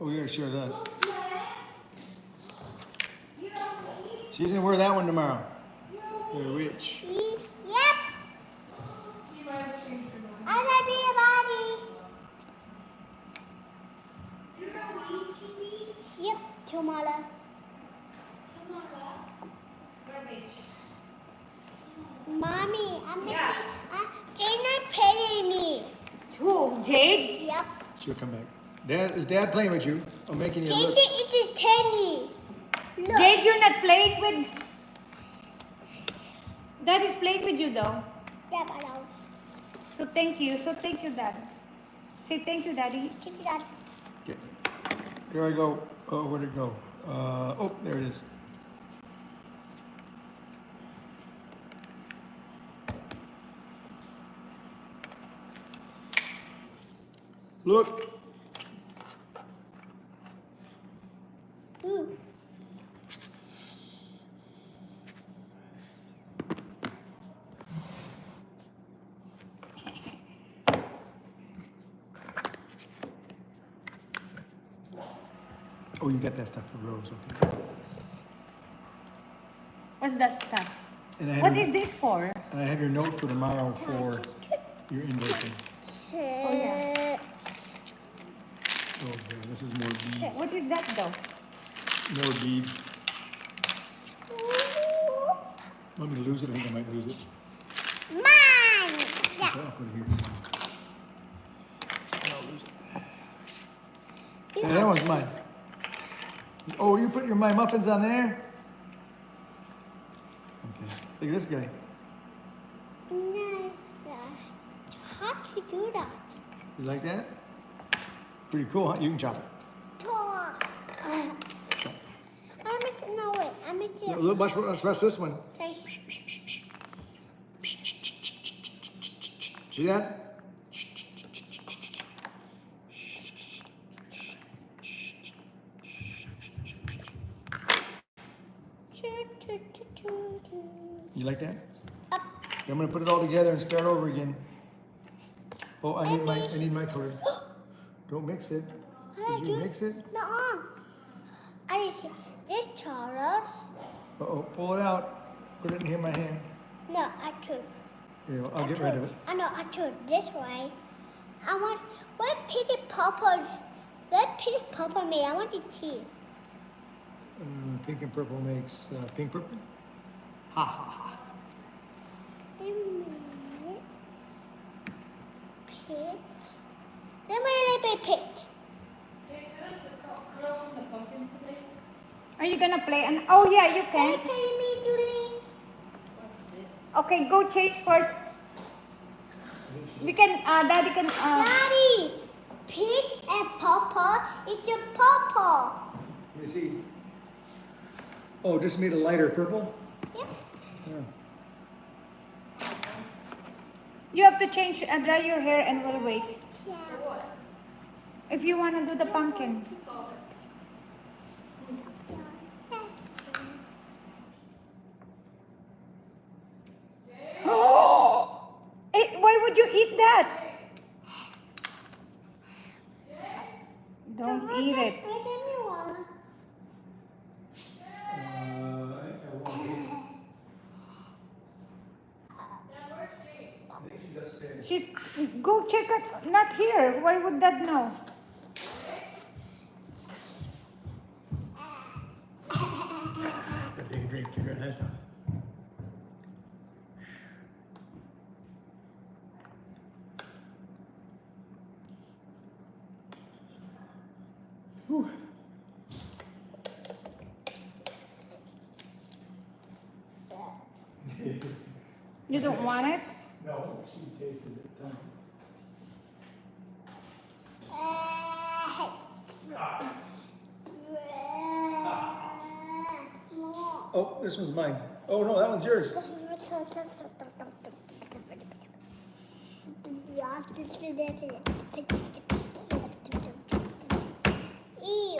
Oh, yeah, sure does. She's gonna wear that one tomorrow. They're rich. Yep. I wanna be a body. Yep, tomorrow. Mommy, I'm Jade's not petting me. Who? Jade? Yep. She'll come back. Is Dad playing with you? I'm making you look. It is Teddy. Look. Jade, you're not playing with... Dad is playing with you though. Yep, I know. So thank you. Dad. Say thank you, Daddy. Thank you, Dad. Okay. Here I go. Oh, where'd it go? Oh, there it is. Look. Ooh. Oh, you got that stuff for Rose, okay. What's that stuff? And I have What your, is this for? And I have your note for tomorrow for your invoicing. Oh, yeah. Oh, yeah, this is more beads. What is that though? More beads. Want me to lose it? I think I might lose it. Mine. Yeah. Okay, I'll put it here. I'll lose it. Yeah, that one's mine. Oh, you put my muffins on there? Okay. Look at this guy. Nice. How do you do that? You like that? Pretty cool, huh? You can chop it. Talk. Chop. No, wait. I'm going to... Look, watch this one. Okay. See that? You like that? Up. I'm gonna put it all together and start over again. Oh, I need my color. Don't mix it. Did you mix it? No. I need this Charles. Uh-oh, pull it out. Put it in here in my hand. No, I took. Yeah, I'll get rid of it. I know, I took this way. I want, what pity purple me? I want the tea. Pink and purple makes pink purple. Ha ha ha. Pit. Let me pit. Are you gonna play? Oh yeah, you Can you can. pay me, Julie? Okay, go change first. We can, Daddy can, Daddy, pit and purple. It's a purple. Let me see. Oh, just made a lighter purple? Yep. Yeah. you have to change, dry your hair and we'll wait. Yeah. If you wanna do the pumpkin. Oh! Why would you eat that? Don't eat it. She's go check it. Not here. Why would that know? Drink. Nice stuff. Whew. You don't want it? No, she tasted it. Oh, this one's mine. Oh no, that one's yours. Ew.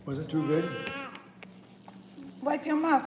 Was it too good?